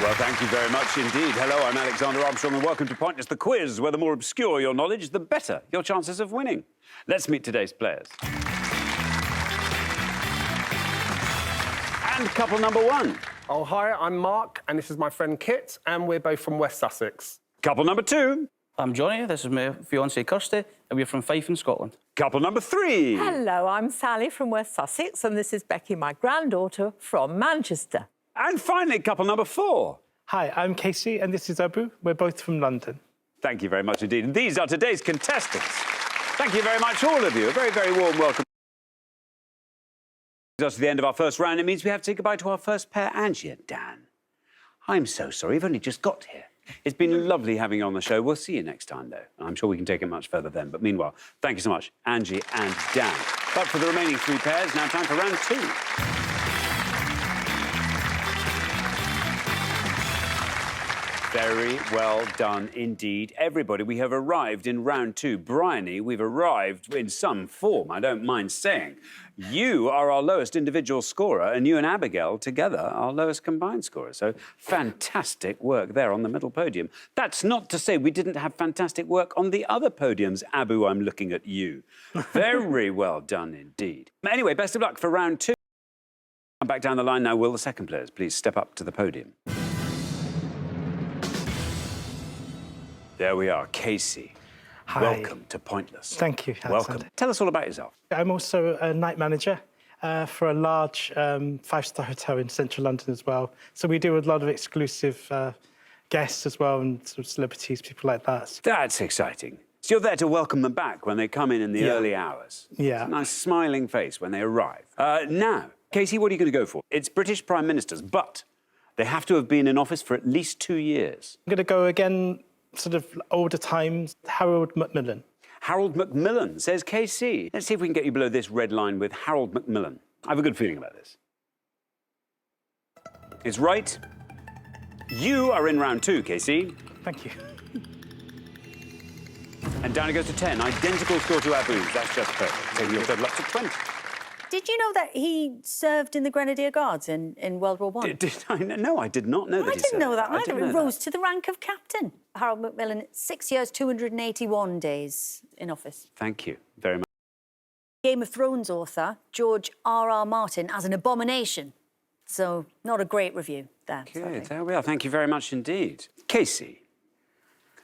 Well, thank you very much indeed. Hello, I'm Alexander Armstrong and welcome to Pointless, the quiz, where the more obscure your knowledge, the better your chances of winning. Let's meet today's players. And couple number one. Oh, hi, I'm Mark, and this is my friend Kit, and we're both from West Sussex. Couple number two. I'm Johnny, this is my fiancée Kirsty, and we're from Fife in Scotland. Couple number three. Hello, I'm Sally from West Sussex, and this is Becky, my granddaughter, from Manchester. And finally, couple number four. Hi, I'm Casey, and this is Abu. We're both from London. Thank you very much indeed. And these are today's contestants. Thank you very much, all of you. A very, very warm welcome. Just to the end of our first round, it means we have to say goodbye to our first pair, Angie and Dan. I'm so sorry, you've only just got here. It's been lovely having you on the show. We'll see you next time, though. I'm sure we can take it much further then. But meanwhile, thank you so much, Angie and Dan. But for the remaining three pairs, now time for round two. Very well done indeed, everybody. We have arrived in round two. Bryony, we've arrived in some form, I don't mind saying. You are our lowest individual scorer, and you and Abigail together are our lowest combined scorer. So fantastic work there on the middle podium. That's not to say we didn't have fantastic work on the other podiums. Abu, I'm looking at you. Very well done indeed. Anyway, best of luck for round two. Come back down the line now. Will the second players please step up to the podium? There we are, Casey. Hi. Welcome to Pointless. Thank you, Alexander. Welcome. Tell us all about yourself. I'm also a night manager for a large five-star hotel in central London as well. So we do a lot of exclusive guests as well, and sort of celebrities, people like that. That's exciting. So you're there to welcome them back when they come in the early hours. Yeah. It's a nice smiling face when they arrive. Now, Casey, what are you going to go for? It's British Prime Ministers, but they have to have been in office for at least 2 years. I'm going to go again, sort of older times, Harold Macmillan. Harold Macmillan, says KC. Let's see if we can get you below this red line with Harold Macmillan. I have a good feeling about this. It's right. You are in round two, KC. Thank you. And down it goes to 10. Identical score to Abu's. That's just perfect. Taking your total up to 20. Did you know that he served in the Grenadier Guards in World War I? Did I? No, I did not know that. I didn't know that either. He He rose to the rank of captain. Harold Macmillan, 6 years, 281 days in office. Thank you very much. Game of Thrones author George R.R. Martin as an abomination. So, not a great review there. Good, there we are. Thank you very much indeed. Casey,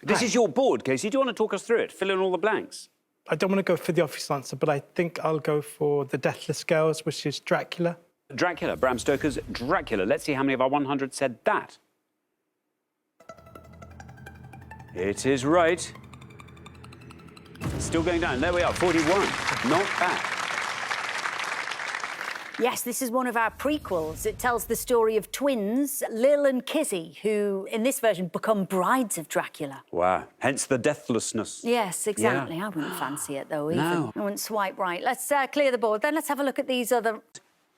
this is your board, Casey. Do you want to talk us through it? Fill in all the blanks. I don't want to go for the obvious answer, but I think I'll go for The Deathless Girls, which is Dracula. Dracula, Bram Stoker's Dracula. Let's see how many of our 100 said that. It is right. Still going down. There we are, 41. Not bad. Yes, this is one of our prequels. It tells the story of twins, Lil and Kizzy, who, in this version, become brides of Dracula. Wow. Hence the deathlessness. Yes, exactly. Yeah. I wouldn't fancy it, though, either. No. I wouldn't swipe right. Let's clear the board. Then let's have a look at these other...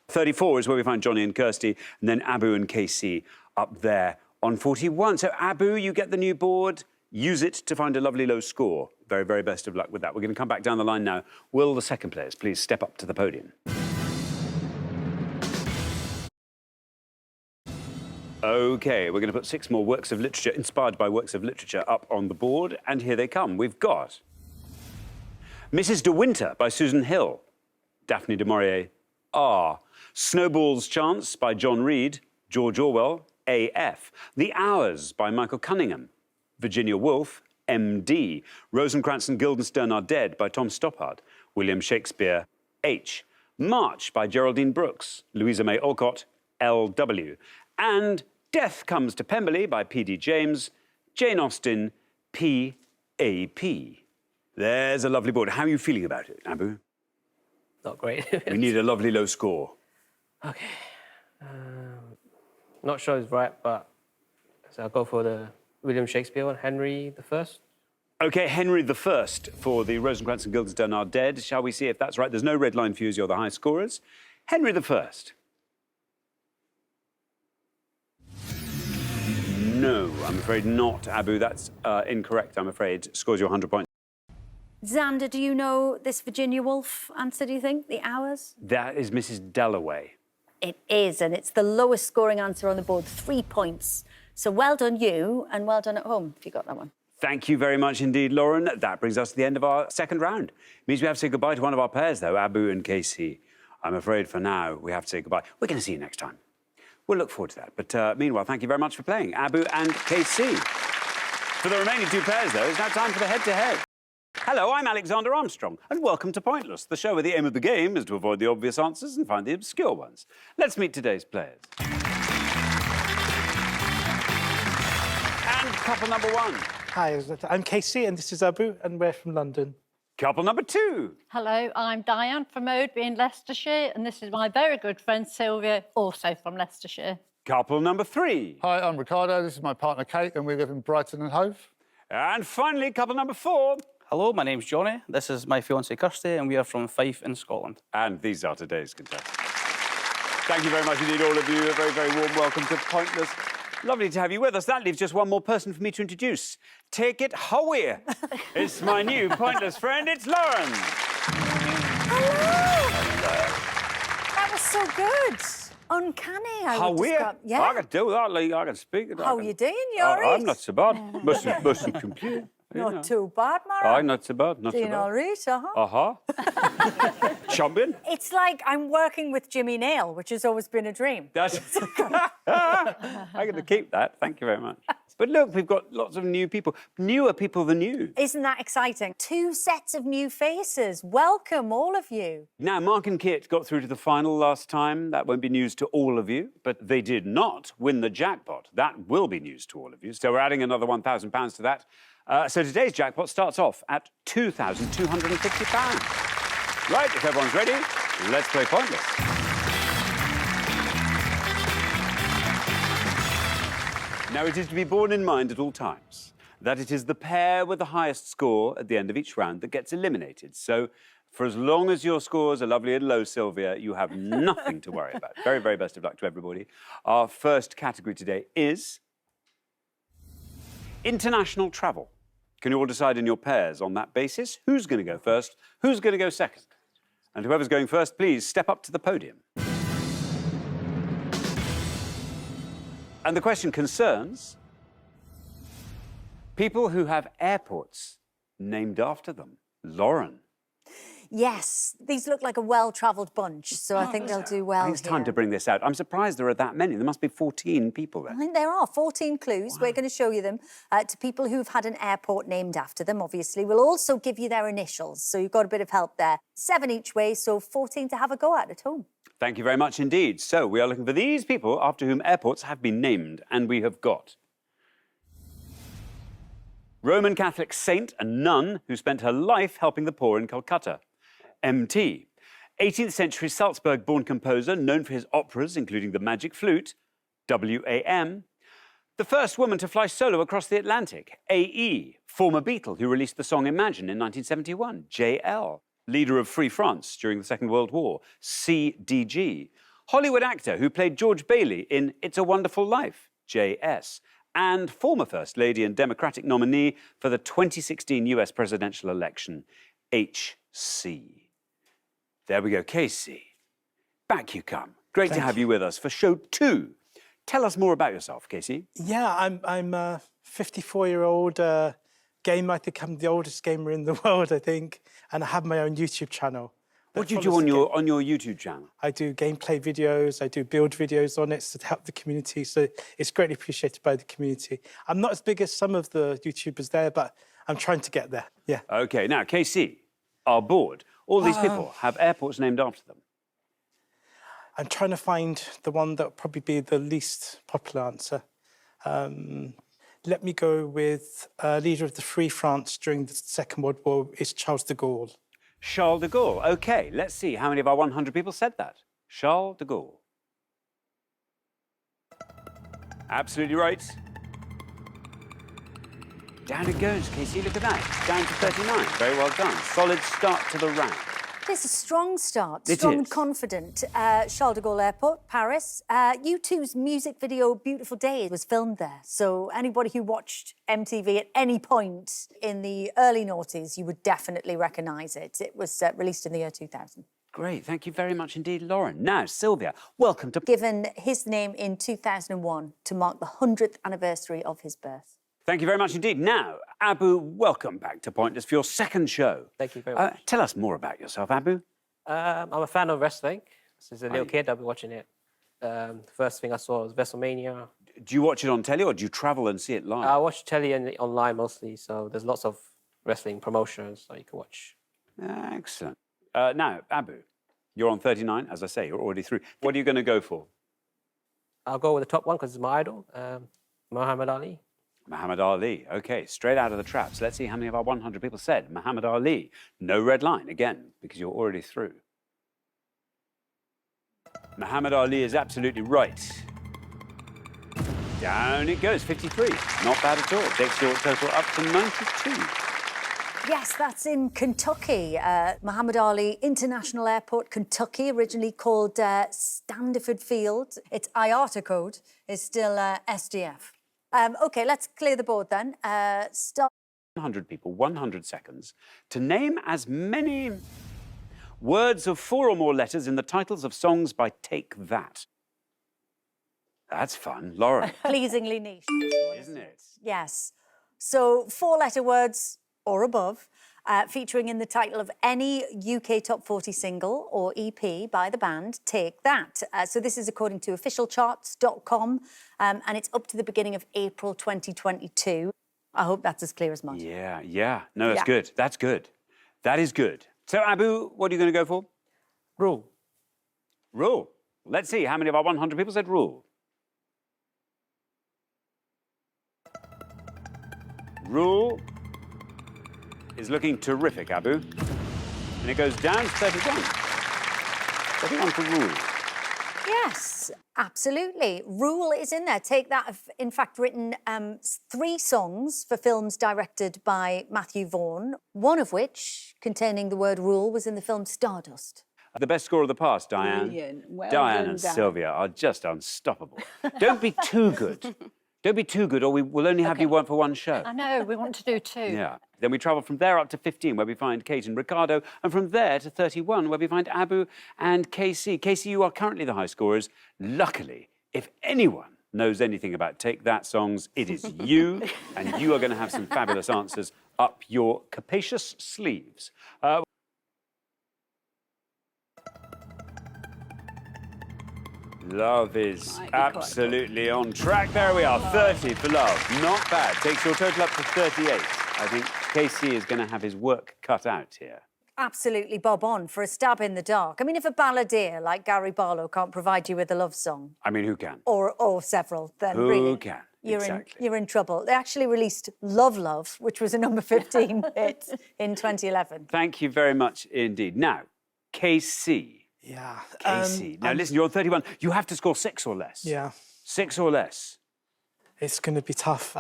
34 is where we find Johnny and Kirsty, and then Abu and KC up there on 41. So, Abu, you get the new board. Use it to find a lovely low score. Very, very best of luck with that. We're going to come back down the line now. Will the second players please step up to the podium? OK, we're going to put 6 more works of literature, inspired by works of literature, up on the board. And here they come. We've got Mrs. De Winter by Susan Hill. Daphne du Maurier, R. Snowball's Chance by John Reed. George Orwell, AF. The Hours by Michael Cunningham. Virginia Woolf, MD. Rosencrantz and Guildenstern Are Dead by Tom Stoppard. William Shakespeare, H. March by Geraldine Brooks. Louisa May Alcott, LW. And Death Comes to Pemberley by P.D. James. Jane Austen, P.A.P. There's a lovely board. How are you feeling about it, Abu? Not great. We need a lovely low score. Okay. Not sure it's right, but so I'll go for the William Shakespeare one, Henry I. OK, Henry I for the Rosencrantz and Guildenstern Are Dead. Shall we see if that's right? There's no red line for you as you're the high scorers. Henry I. No, I'm afraid not, Abu. That's incorrect, I'm afraid. Scores you 100 points. Xander, do you know this Virginia Woolf answer, do you think? The Hours? That is Mrs. Dalloway. It is, and it's the lowest scoring answer on the board, 3 points. So well done you, and well done at home, if you got that one. Thank you very much indeed, Lauren. That brings us to the end of our second round. Means we have to say goodbye to one of our pairs, though, Abu and Casey. I'm afraid for now we have to say goodbye. We're going to see you next time. We'll look forward to that. But meanwhile, thank you very much for playing, Abu and Casey. For the remaining two pairs, though, it's now time for the head-to-head. Hello, I'm Alexander Armstrong, and welcome to Pointless, the show where the aim of the game is to avoid the obvious answers and find the obscure ones. Let's meet today's players. And couple number one. Hi, I'm Casey and this is Abu and we're from London. Couple number two. Hello, I'm Diane from Oadby in Leicestershire, and this is my very good friend Sylvia, also from Leicestershire. Couple number three. Hi, I'm Ricardo. This is my partner Kate, and we live in Brighton and Hove. And finally, couple number four. Hello, my name's Johnny. This is my fiancée Kirsty, and we are from Fife in Scotland. And these are today's contestants. Thank you very much indeed, all of you. A very, very warm welcome to Pointless. Lovely to have you with us. That leaves just one more person for me to introduce. Take it, Howie. It's my new Pointless friend. It's Lauren. That was so good. Uncanny. Howie? Yeah. I can do that, Lee. I can speak. How are you doing? You all right? I'm not so bad. Mustn't compute. Not too bad, Mara. Aye, not so bad. Not so Doing bad. all right, Champion. It's like I'm working with Jimmy Nail, which has always been a dream. That's... I'm going to keep that. Thank you very much. But look, we've got lots of new people. Newer people than you. Isn't that exciting? 2 sets of new faces. Welcome, all of you. Now, Mark and Kit got through to the final last time. That won't be news to all of you. But they did not win the jackpot. That will be news to all of you. So we're adding another £1,000 to that. So today's jackpot starts off at £2,250. Right, if everyone's ready, let's play Pointless. Now, it is to be borne in mind at all times that it is the pair with the highest score at the end of each round that gets eliminated. So for as long as your scores are lovely and low, Sylvia, you have nothing to worry about. Very, very best of luck to everybody. Our first category today is international travel. Can you all decide in your pairs on that basis who's going to go first, who's going to go second? And whoever's going first, please step up to the podium. And the question concerns people who have airports named after them. Lauren. Yes, these look like a well-travelled bunch, so I think they'll do well. I think it's time to bring this out. I'm surprised there are that many. There must be 14 people there. I think there are 14 clues. We're going to show you them to people who've had an airport named after them, obviously. We'll also give you their initials, so you've got a bit of help there. 7 each way, so 14 to have a go at home. Thank you very much indeed. So we are looking for these people after whom airports have been named, and we have got Roman Catholic saint and nun who spent her life helping the poor in Calcutta. MT. 18th century Salzburg-born composer known for his operas, including The Magic Flute. WAM. The first woman to fly solo across the Atlantic. AE. Former Beatle who released the song Imagine in 1971. JL. Leader of Free France during the Second World War. CDG. Hollywood actor who played George Bailey in It's a Wonderful Life. JS. And former First Lady and Democratic nominee for the 2016 US presidential election. HC. There we go, Casey. Back you come. Great to have you with us for show 2. Tell us more about yourself, Casey. Yeah, I'm a 54-year-old gamer. I think I'm the oldest gamer in the world, I think. And I have my own YouTube channel. What do you do on your YouTube channel? I do gameplay videos, I do build videos on it to help the community, so it's greatly appreciated by the community. I'm not as big as some of the YouTubers there, but I'm trying to get there, yeah. OK, now, Casey, our board, all these people have airports named after them. I'm trying to find the one that would probably be the least popular answer. Let me go with leader of the Free France during the Second World War is Charles de Gaulle. Charles de Gaulle. OK, let's see how many of our 100 people said that. Charles de Gaulle. Absolutely right. Down it goes, Casey, look at that. Down to 39. Very well done. Solid start to the round. It's a strong start, It strong is. and confident. Charles de Gaulle Airport, Paris. U2's music video, Beautiful Day, was filmed there. So anybody who watched MTV at any point in the early noughties, you would definitely recognise it. It was released in the year 2000. Great, thank you very much indeed, Lauren. Now, Sylvia, welcome to... Given his name in 2001 to mark the 100th anniversary of his birth. Thank you very much indeed. Now, Abu, welcome back to Pointless for your second show. Thank you very much. Tell us more about yourself, Abu. I'm a fan of wrestling. Since a little kid, I've been watching it. The first thing I saw was WrestleMania. Do you watch it on telly or do you travel and see it live? I watch telly and online mostly, so there's lots of wrestling promotions that you can watch. Excellent. Now, Abu, you're on 39, as I say, you're already through. What are you going to go for? I'll go with the top one because it's my idol, Muhammad Ali. Muhammad Ali. OK, straight out of the traps. Let's see how many of our 100 people said Muhammad Ali. No red line, again, because you're already through. Muhammad Ali is absolutely right. Down it goes, 53. Not bad at all. Takes your total up to 92. Yes, that's in Kentucky. Muhammad Ali International Airport, Kentucky, originally called Standiford Field. Its IATA code is still SDF. OK, let's clear the board then. Start. 100 people, 100 seconds, to name as many words of 4 or more letters in the titles of songs by Take That. That's fun. Lauren. Pleasingly niche, this one, Isn't it? Yes. So 4-letter words or above, featuring in the title of any UK Top 40 single or EP by the band Take That. So this is according to officialcharts.com, and it's up to the beginning of April 2022. I hope that's as clear as mud. Yeah. No, that's good. That's good. That is good. So, Abu, what are you going to go for? Rule. Rule. Let's see, how many of our 100 people said rule? Rule is looking terrific, Abu. And it goes down to 31. 31 for rule. Yes, absolutely. Rule is in there. Take That have, in fact, written 3 songs for films directed by Matthew Vaughn, one of which, containing the word rule, was in the film Stardust. The best score of the past, Diane. Brilliant. Well Diane done, and Dan. Sylvia are just unstoppable. Don't be too good. Don't be too good, or we will only have you one for one show. I know, we want to do 2. Yeah. Then we travel from there up to 15, where we find Kate and Ricardo, and from there to 31, where we find Abu and KC. KC, you are currently the high scorers. Luckily, if anyone knows anything about Take That songs, it is you, and you are going to have some fabulous answers up your capacious sleeves. Love is absolutely on track. There we are, 30 for Love. Not bad. Takes your total up to 38. I think KC is going to have his work cut out here. Absolutely bob on for a stab in the dark. I mean, if a balladeer like Gary Barlow can't provide you with a love song, I mean, who can? or several, then Who really, can? you're Exactly. you're in trouble. They actually released Love Love, which was a number 15 hit in 2011. Thank you very much indeed. Now, KC. Yeah. KC. Now, listen, you're on 31. You have to score 6 or less. Yeah. 6 or less. It's going to be tough.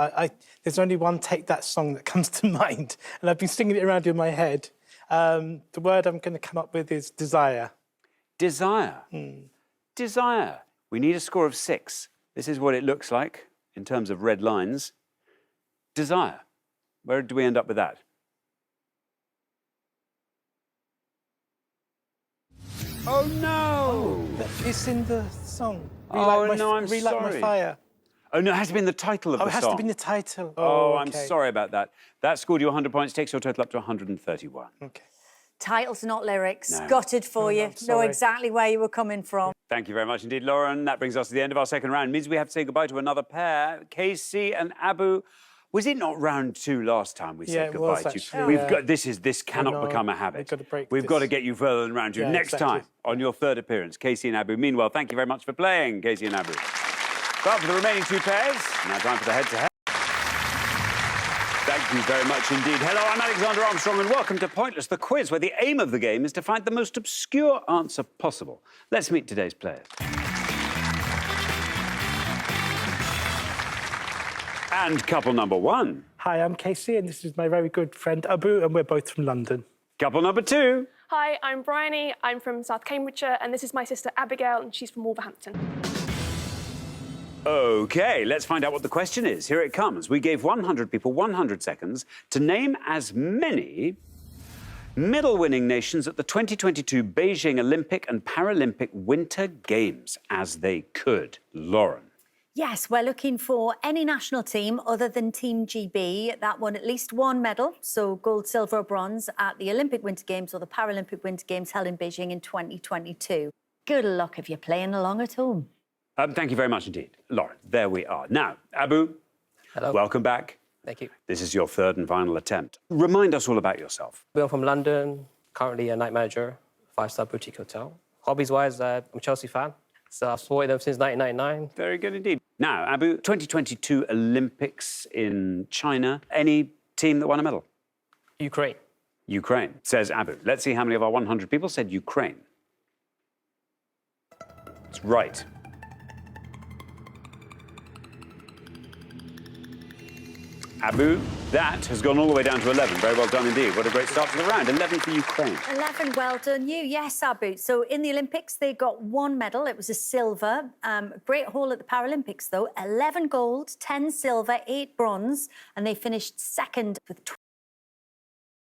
There's only one Take That song that comes to mind, and I've been singing it around in my head. The word I'm going to come up with is desire. Desire. Desire. We need a score of 6. This is what it looks like in terms of red lines. Desire. Where do we end up with that? Oh, no! It's in the song. Oh, no, I'm Relight sorry. My fire. Oh, no, it has to be in the title of the Oh, it has song. to be in the title. Oh, okay. I'm sorry about that. That scored you 100 points, takes your total up to 131. Okay. Titles, not lyrics. No. Gutted for you. I'm Know sorry. exactly where you were coming from. Thank you very much indeed, Lauren. That brings us to the end of our second round. It means we have to say goodbye to another pair, KC and Abu. Was it not round 2 last time we Yeah, said it goodbye was, to you? actually, We've yeah. got this cannot know. become a habit. We've got to break We've this. got to get you further than round 2 Yeah, next exactly. time on your third appearance, KC and Abu. Meanwhile, thank you very much for playing, KC and Abu. But for the remaining 2 pairs, now time for the head-to-head. Thank you very much indeed. Hello, I'm Alexander Armstrong, and welcome to Pointless, the quiz, where the aim of the game is to find the most obscure answer possible. Let's meet today's players. And couple number 1. Hi, I'm Casey, and this is my very good friend Abu, and we're both from London. Couple number 2. Hi, I'm Bryony. I'm from South Cambridgeshire, and this is my sister Abigail, and she's from Wolverhampton. OK, let's find out what the question is. Here it comes. We gave 100 people 100 seconds to name as many medal winning nations at the 2022 Beijing Olympic and Paralympic Winter Games, as they could. Lauren. Yes, we're looking for any national team other than Team GB that won at least one medal, so gold, silver or bronze, at the Olympic Winter Games or the Paralympic Winter Games held in Beijing in 2022. Good luck if you're playing along at home. Thank you very much indeed. Lauren, there we are. Now, Abu, Hello. welcome back. Thank you. This is your third and final attempt. Remind us all about yourself. I'm from London, currently a night manager, 5-star boutique hotel. Hobbies-wise, I'm a Chelsea fan, so I've supported them since 1999. Very good indeed. Now, Abu, 2022 Olympics in China. Any team that won a medal? Ukraine. Ukraine, says Abu. Let's see how many of our 100 people said Ukraine. That's right. Abu, that has gone all the way down to 11. Very well done indeed. What a great start to the round. 11 for Ukraine. 11, well done you. Yes, Abu. So in the Olympics, they got one medal. It was a silver. Great haul at the Paralympics, though. 11 gold, 10 silver, 8 bronze, and they finished second with 12.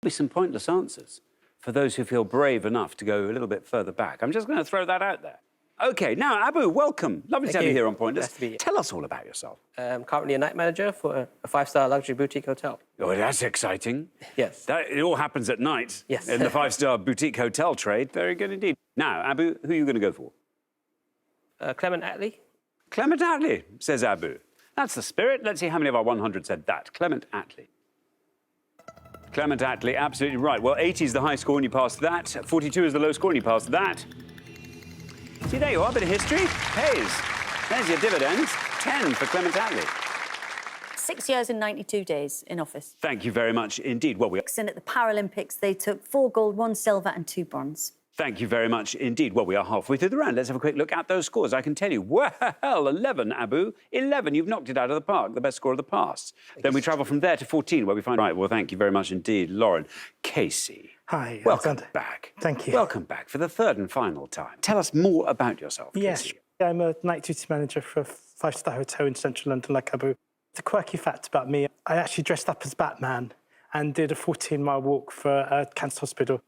Be some pointless answers for those who feel brave enough to go a little bit further back. I'm just going to throw that out there. OK, now, Abu, welcome. Lovely to have you here on Pointless. Nice to be here. Tell us all about yourself. I'm currently a night manager for a 5-star luxury boutique hotel. Oh, that's exciting. Yes. It all happens at night. Yes. In the 5-star boutique hotel trade. Very good indeed. Now, Abu, who are you going to go for? Clement Attlee. Clement Attlee, says Abu. That's the spirit. Let's see how many of our 100 said that. Clement Attlee. Clement Attlee, absolutely right. Well, 80 is the high score and you passed that. 42 is the low score and you passed that. See, there you are, a bit of history. Pays. There's your dividends. 10 for Clement Attlee. 6 years and 92 days in office. Thank you very much indeed. Well, And at the Paralympics, they took 4 gold, 1 silver and 2 bronze. Thank you very much indeed. Well, we are halfway through the round. Let's have a quick look at those scores. I can tell you, well, 11, Abu. 11, you've knocked it out of the park, the best score of the past. Then we travel from there to 14, where we find... Right, well, thank you very much indeed, Lauren. Casey. Hi. Welcome back. Thank you. Welcome back for the third and final time. Tell us more about yourself, Yes, Casey. I'm a night duty manager for a 5-star hotel in central London, like Abu. The quirky fact about me, I actually dressed up as Batman and did a 14-mile walk for a cancer hospital.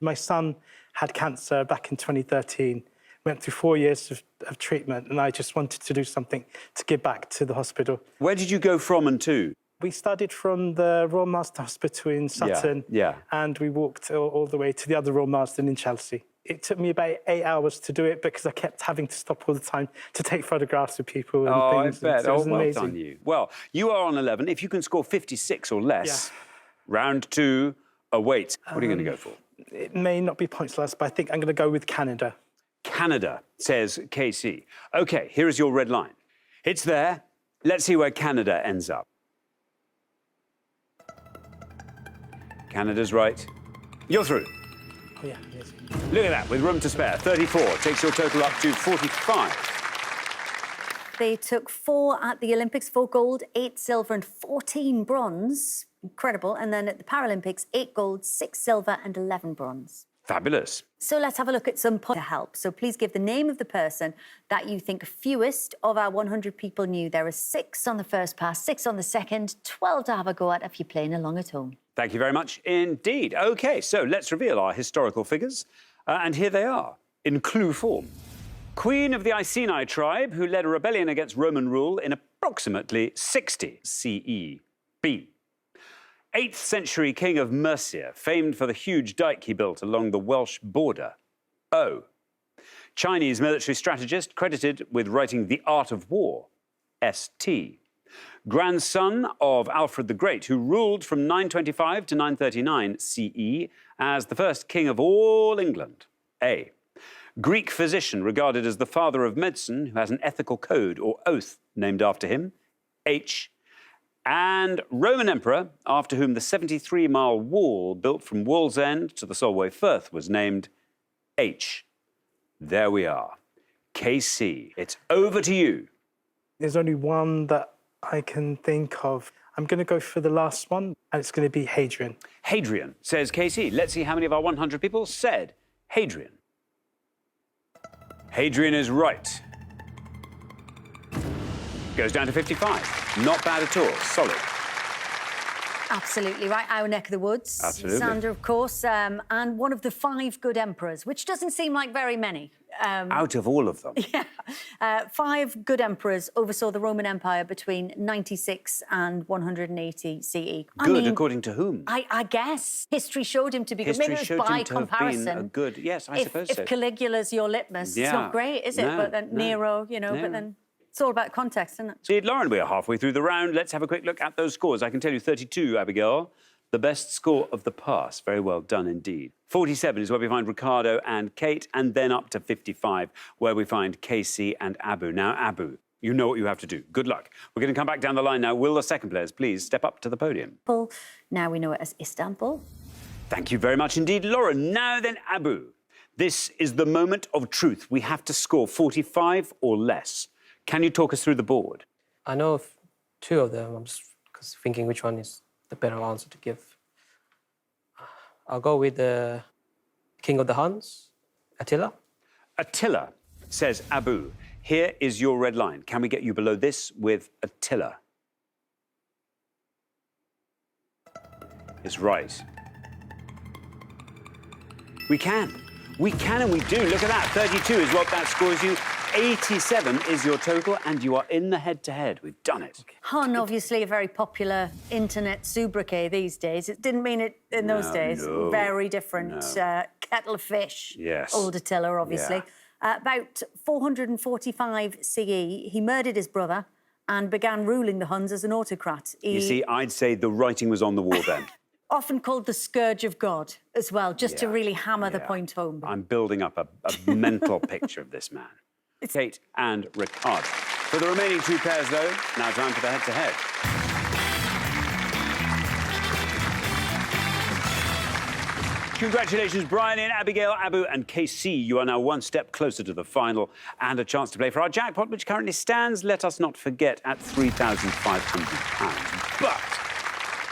My son had cancer back in 2013, went through 4 years of treatment, and I just wanted to do something to give back to the hospital. Where did you go from and to? We started from the Royal Marsden Hospital in Sutton, yeah. and we walked all the way to the other Royal Marsden in Chelsea. It took me about 8 hours to do it because I kept having to stop all the time to take photographs of people and things. I bet. It was well amazing. done you. Well, you are on 11. If you can score 56 or less, round 2 awaits. What are you going to go for? It may not be pointless, but I think I'm going to go with Canada. Canada, says KC. OK, here is your red line. It's there. Let's see where Canada ends up. Canada's right. You're through. Oh, yeah, yes. Look at that, with room to spare. 34 takes your total up to 45. They took 4 at the Olympics, 4 gold, 8 silver and 14 bronze. Incredible. And then at the Paralympics, 8 gold, 6 silver and 11 bronze. Fabulous. So let's have a look at some points to help. So please give the name of the person that you think fewest of our 100 people knew. There are 6 on the first pass, 6 on the second, 12 to have a go at if you're playing along at home. Thank you very much indeed. OK, so let's reveal our historical figures. And here they are, in clue form. Queen of the Iceni tribe, who led a rebellion against Roman rule in approximately 60 CE. B. 8th century king of Mercia, famed for the huge dike he built along the Welsh border. O. Chinese military strategist credited with writing The Art of War. St. Grandson of Alfred the Great, who ruled from 925 to 939 CE as the first king of all England. A. Greek physician regarded as the father of medicine, who has an ethical code or oath named after him. H. And Roman emperor, after whom the 73-mile wall built from Wallsend to the Solway Firth was named. H. There we are. KC, it's over to you. There's only one that I can think of. I'm going to go for the last one, and it's going to be Hadrian. Hadrian, says KC. Let's see how many of our 100 people said Hadrian. Hadrian is right. Goes down to 55. Not bad at all. Solid. Absolutely right. Our neck of the woods. Absolutely. Sandra, of course, and one of the 5 good emperors, which doesn't seem like very many. Out of all of them. Yeah. 5 good emperors oversaw the Roman Empire between 96 and 180 CE. Good, according to whom? I guess history showed him to be good. History Maybe it showed was by him to have comparison. been a good... Yes, I suppose so. If Caligula's your litmus, it's Yeah. not great, is it? No, But then no. Nero, you know, No. but then it's all about context, isn't it? Indeed, Lauren, we are halfway through the round. Let's have a quick look at those scores. I can tell you 32, Abigail. The best score of the pass. Very well done indeed. 47 is where we find Ricardo and Kate, and then up to 55, where we find Casey and Abu. Now, Abu, you know what you have to do. Good luck. We're going to come back down the line now. Will the second players please step up to the podium? Now we know it as Istanbul. Thank you very much indeed, Lauren. Now then, Abu, this is the moment of truth. We have to score 45 or less. Can you talk us through the board? I know of 2 of them. I'm just thinking which one is the better answer to give. I'll go with the King of the Huns, Attila. Attila, says Abu. Here is your red line. Can we get you below this with Attila? Is right. We can. We can and we do. Look at that. 32 is what that scores you. 87 is your total, and you are in the head-to-head. We've done it. Hun, obviously a very popular internet sobriquet these days. It didn't mean it in those days. no, Very different. Kettle of fish. Yes. Old Attila, obviously. Yeah. About 445 CE, he murdered his brother and began ruling the Huns as an autocrat. You see, I'd say the writing was on the wall then. Often called the scourge of God as well, just to Yeah, really hammer the yeah. point home. I'm building up a mental picture of this man. Kate and Ricardo. For the remaining 2 pairs, though, now time for the head-to-head. Congratulations, Brian and Abigail, Abu and KC. You are now 1 step closer to the final and a chance to play for our jackpot, which currently stands, let us not forget, at £3,500. But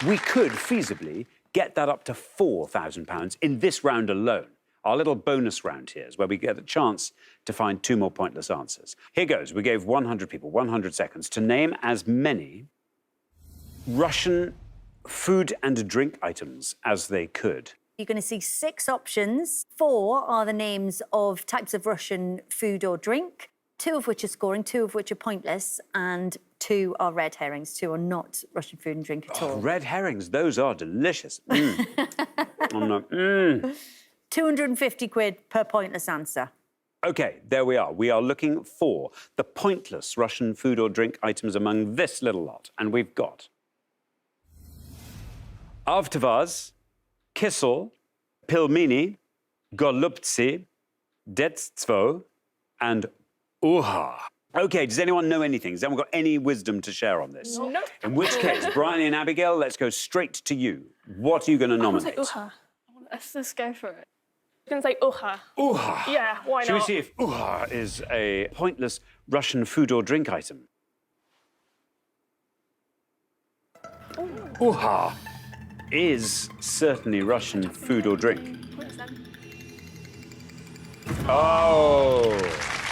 we could feasibly get that up to £4,000 in this round alone. Our little bonus round here is where we get a chance to find 2 more pointless answers. Here goes. We gave 100 people 100 seconds to name as many Russian food and drink items as they could. You're going to see 6 options. 4 are the names of types of Russian food or drink, 2 of which are scoring, 2 of which are pointless, and 2 are red herrings. 2 are not Russian food and drink at all. Red herrings, those are delicious. I'm not, 250 quid per pointless answer. OK, there we are. We are looking for the pointless Russian food or drink items among this little lot. And we've got Avtavaz, Kissel, Pilmini, Golubtsi, Detstvo, and Uha. OK, does anyone know anything? Has anyone got any wisdom to share on this? No. In which case, Brian and Abigail, let's go straight to you. What are you going to nominate? Let's just go for it. I'm going to say Uha. Uha. Yeah, why not? Shall we see if Uha is a pointless Russian food or drink item? Uha is certainly Russian food or drink. Oh,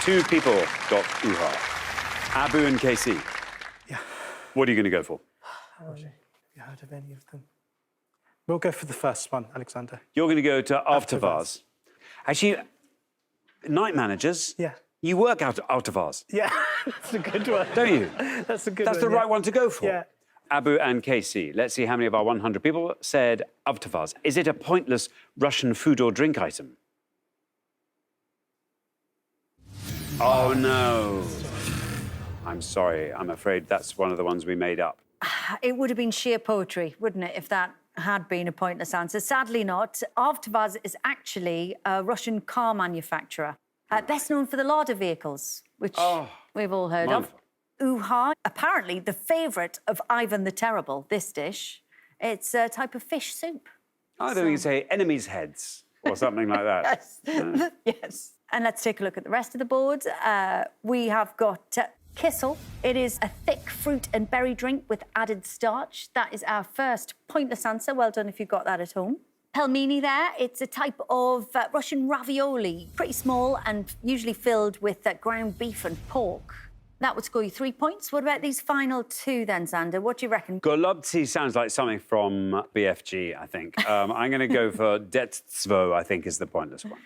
2 people got Uha. Abu and KC. Yeah. What are you going to go for? Have you heard of any of them? We'll go for the first one, Alexander. You're going to go to Avtavaz. Avtavaz. Actually, night managers, Yeah. you work out Avtavaz, Yeah, that's a good one. don't you? That's a good That's one. the right one to go for. Yeah. Abu and KC, let's see how many of our 100 people said Avtavaz. Is it a pointless Russian food or drink item? Oh, no. I'm sorry. I'm afraid that's one of the ones we made up. It would have been sheer poetry, wouldn't it, if that had been a pointless answer? Sadly not. Avtavaz is actually a Russian car manufacturer, best known for the Lada vehicles, which we've all heard wonderful. of. Uha, apparently the favourite of Ivan the Terrible, this dish. It's a type of fish soup. I think we can say enemies' heads or something like that. Yes. Yes. And let's take a look at the rest of the board. We have got Kissel. It is a thick fruit and berry drink with added starch. That is our first pointless answer. Well done if you got that at home. Pelmeni there, it's a type of Russian ravioli, pretty small and usually filled with ground beef and pork. That would score you 3 points. What about these final two then, Xander? What do you reckon? Golubci sounds like something from BFG, I think. I'm going to go for Detstvo, I think, is the pointless one.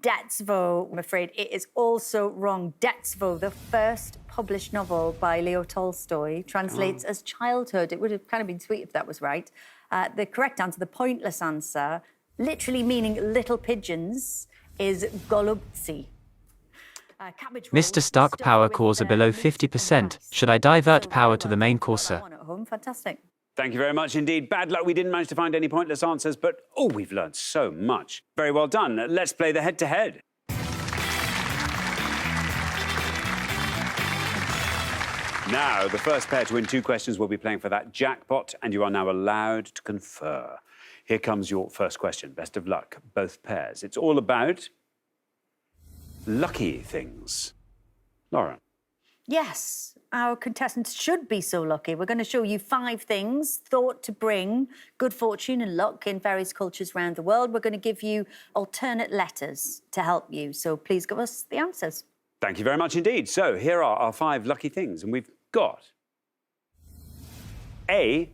Detstvo, I'm afraid it is also wrong. Detstvo, the first published novel by Leo Tolstoy, translates as childhood. It would have kind of been sweet if that was right. The correct answer, the pointless answer, literally meaning little pigeons, is Golubci. Mr. Stark power course are below 50%. Should I divert power to the main courser? Fantastic. Thank you very much indeed. Bad luck, we didn't manage to find any pointless answers, but, oh, we've learned so much. Very well done. Let's play the head-to-head. Now, the first pair to win 2 questions will be playing for that jackpot, and you are now allowed to confer. Here comes your first question. Best of luck, both pairs. It's all about lucky things. Lauren. Yes, our contestants should be so lucky. We're going to show you 5 things thought to bring good fortune and luck in various cultures around the world. We're going to give you alternate letters to help you, so please give us the answers. Thank you very much indeed. So here are our 5 lucky things, and we've got A,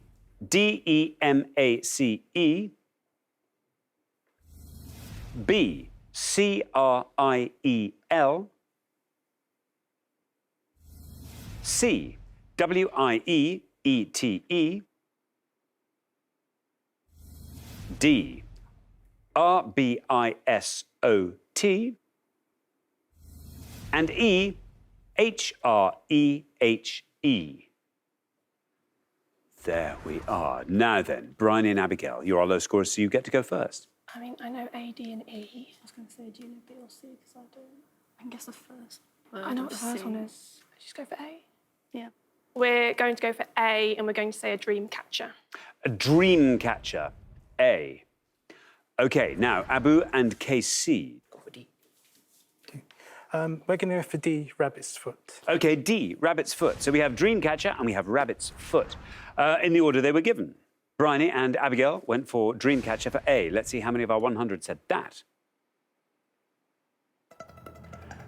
D-E-M-A-C-E, B, C-R-I-E-L, C, W-I-E-E-T-E, D, R-B-I-S-O-T, and E, H-R-E-H-E. There we are. Now then, Brian and Abigail, you're our low scorers, so you get to go first. I mean, I know A, D, and E. I was going to say, do you know B or C? Because I don't. I can guess the first. I know what the first one is. Let's just go for A. Yeah. We're going to go for A, and we're going to say a dream catcher. A dream catcher, A. OK, now, Abu and KC. We're going to go for D, rabbit's foot. OK, D, rabbit's foot. So we have dream catcher and we have rabbit's foot. In the order they were given. Bryony and Abigail went for dream catcher for A. Let's see how many of our 100 said that.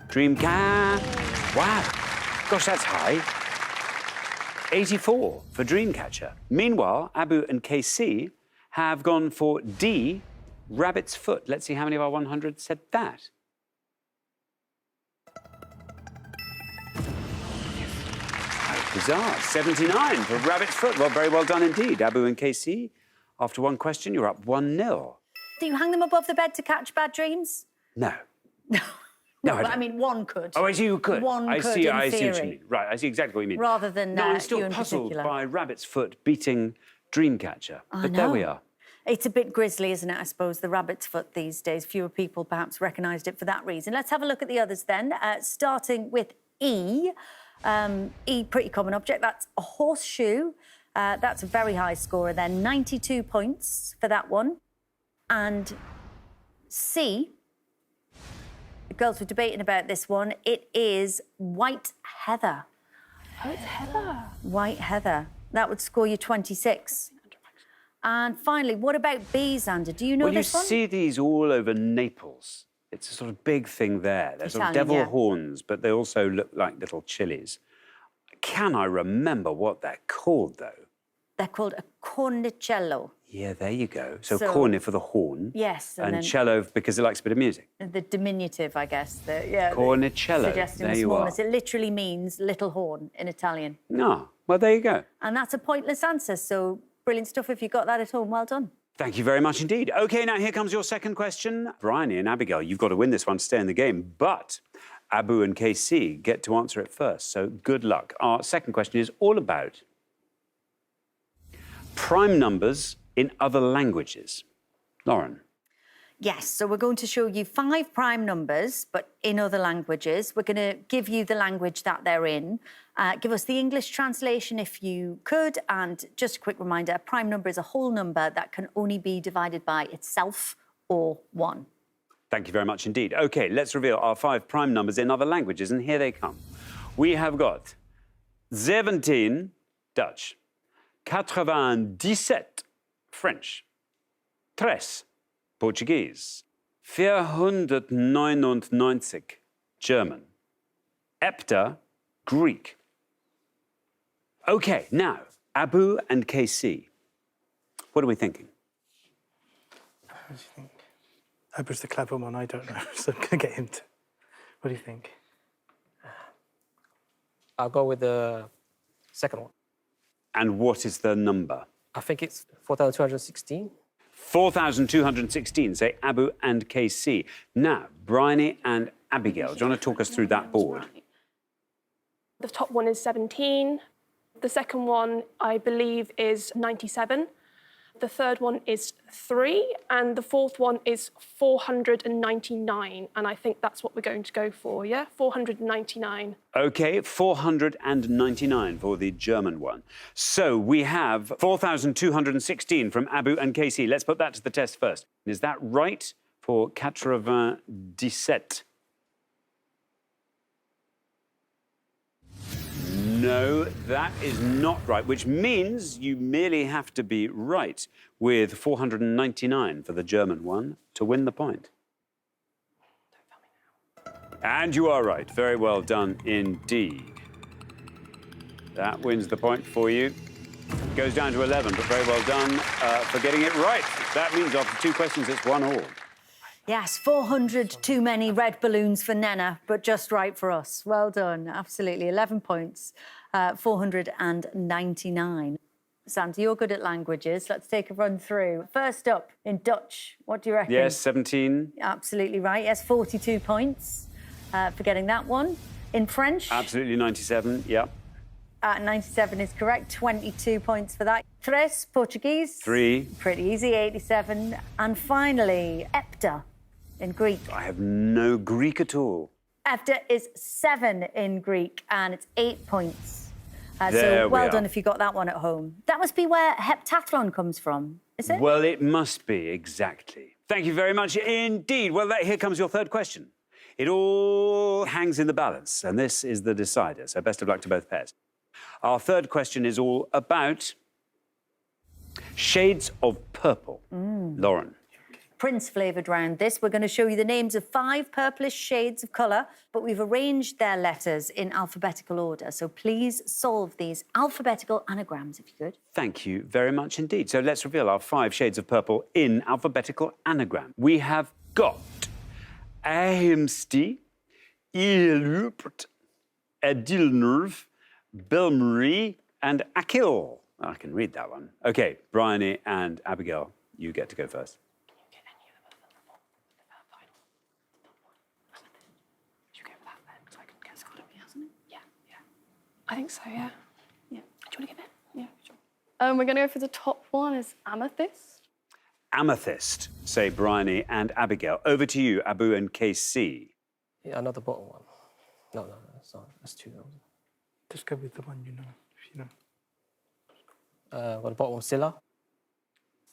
Dream catcher. Wow. Gosh, that's high. 84 for dream catcher. Meanwhile, Abu and KC have gone for D, rabbit's foot. Let's see how many of our 100 said that. Bizarre. 79 for rabbit's foot. Well, very well done indeed. Abu and KC, after one question, you're up 1-0. Do you hang them above the bed to catch bad dreams? No. No. No, I but don't. I mean, one could. Oh, I see you could. One I could, see, in I see what you theory. mean. Right, I see exactly what you mean. Rather than no, I'm you still in puzzled particular. by rabbit's foot beating Dreamcatcher. But there we are. It's a bit grisly, isn't it, I suppose, the rabbit's foot these days. Fewer people perhaps recognised it for that reason. Let's have a look at the others then, starting with E. E, pretty common object. That's a horseshoe. That's a very high scorer then. 92 points for that one. And C, the girls were debating about this one. It is white heather. Oh, it's heather. White heather. That would score you 26. And finally, what about B, Xander? Do you know this one? Well, you see these all over Naples. It's a sort of big thing there. They're sort of devil horns, but they also look like little chilies. Can I remember what they're called, though? They're called a cornicello. Yeah, there you go. So corny for the horn. Yes. And cello because it likes a bit of music. The diminutive, I guess. Cornicello. Suggesting the smallness. It literally means little horn in Italian. No. Well, there you go. And that's a pointless answer, so brilliant stuff if you got that at home. Well done. Thank you very much indeed. OK, now here comes your second question. Bryony and Abigail, you've got to win this one to stay in the game. But Abu and KC get to answer it first, so good luck. Our second question is all about prime numbers in other languages. Lauren. Yes, so we're going to show you 5 prime numbers, but in other languages. We're going to give you the language that they're in. Give us the English translation if you could. And just a quick reminder, a prime number is a whole number that can only be divided by itself or 1. Thank you very much indeed. OK, let's reveal our 5 prime numbers in other languages, and here they come. We have got 17, Dutch, 97, French, 3, Portuguese, 499, German, 7, Greek. OK, now, Abu and KC. What are we thinking? What do you think? Abu's the clever one, I don't know, so I'm going to get him to... What do you think? I'll go with the second one. And what is the number? I think it's 4,216. 4,216, say Abu and KC. Now, Bryony and Abigail, do you want to talk us through that board? The top one is 17. The second one, I believe, is 97. The third one is 3. And the fourth one is 499. And I think that's what we're going to go for, yeah? 499. OK, 499 for the German one. So we have 4,216 from Abu and KC. Let's put that to the test first. Is that right for 97? No, that is not right, which means you merely have to be right with 499 for the German one to win the point. And you are right. Very well done indeed. That wins the point for you. Goes down to 11, but very well done for getting it right. That means after 2 questions, it's 1-all. Yes, 400 too many red balloons for Nena, but just right for us. Well done, absolutely. 11 points, 499. Sandy, you're good at languages. Let's take a run through. First up, in Dutch, what do you reckon? Yes, 17. Absolutely right. Yes, 42 points for getting that one. In French? Absolutely 97, yeah. 97 is correct. 22 points for that. Tres, Portuguese? 3. Pretty easy, 87. And finally, Epta in Greek. I have no Greek at all. Epta is 7 in Greek, and it's 8 points. There So we well are. done if you got that one at home. That must be where heptathlon comes from, is it? Well, it must be, exactly. Thank you very much indeed. Well, here comes your third question. It all hangs in the balance, and this is the decider, so best of luck to both pairs. Our third question is all about shades of purple. Lauren. Prince-flavoured round this. We're going to show you the names of 5 purplish shades of colour, but we've arranged their letters in alphabetical order. So please solve these alphabetical anagrams, if you could. Thank you very much indeed. So let's reveal our 5 shades of purple in alphabetical anagram. We have got Ahimsti, Ielupert, Adilnerv, Belmarie, and Akil. I can read that one. OK, Bryony and Abigail, you get to go first. I think so, yeah. Yeah. Do you want to give it? Yeah, sure. We're going to go for the top one is amethyst. Amethyst, say Bryony and Abigail. Over to you, Abu and KC. Yeah, another bottom one. No, that's not. That's 2. Just go with the one you know, if you know. What about one? Scylla?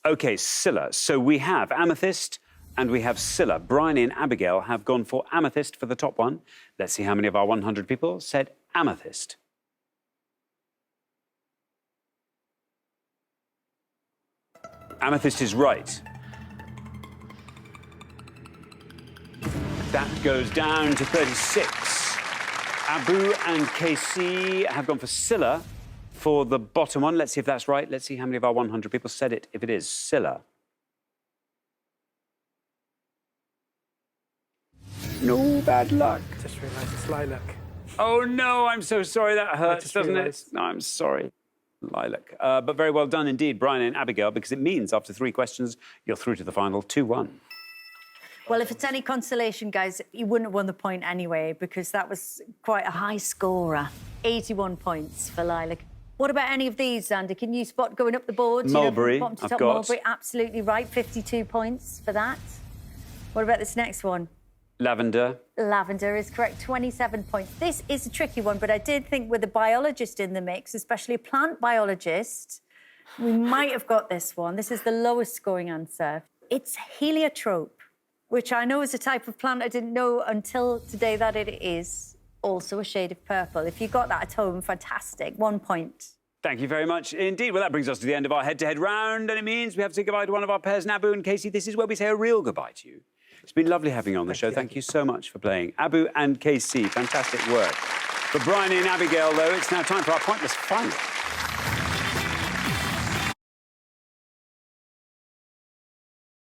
OK, Scylla. So we have amethyst and we have Scylla. Bryony and Abigail have gone for amethyst for the top one. Let's see how many of our 100 people said amethyst. Amethyst is right. That goes down to 36. Abu and KC have gone for Scylla for the bottom one. Let's see if that's right. Let's see how many of our 100 people said it, if it is Scylla. No bad luck. Just realised it's lilac. Oh, no, I'm so sorry. That hurts, just doesn't realised. it? No, I'm sorry. Lilac. But very well done indeed, Brian and Abigail, because it means after 3 questions, you're through to the final 2-1. Well, if it's any consolation, guys, you wouldn't have won the point anyway, because that was quite a high scorer. 81 points for Lilac. What about any of these, Andy? Can you spot going up the board? Mulberry, You know, from bottom to I've top, got. Mulberry, absolutely right. 52 points for that. What about this next one? Lavender. Lavender is correct, 27 points. This is a tricky one, but I did think with a biologist in the mix, especially a plant biologist, we might have got this one. This is the lowest scoring answer. It's heliotrope, which I know is a type of plant I didn't know until today that it is also a shade of purple. If you got that at home, fantastic. 1 point. Thank you very much indeed. Well, that brings us to the end of our head-to-head round, and it means we have to say goodbye to one of our pairs, Abu and Casey. This is where we say a real goodbye to you. It's been lovely having you on the show. Thank you so much for playing. Abu and KC, fantastic work. For Bryony and Abigail, though, it's now time for our pointless final.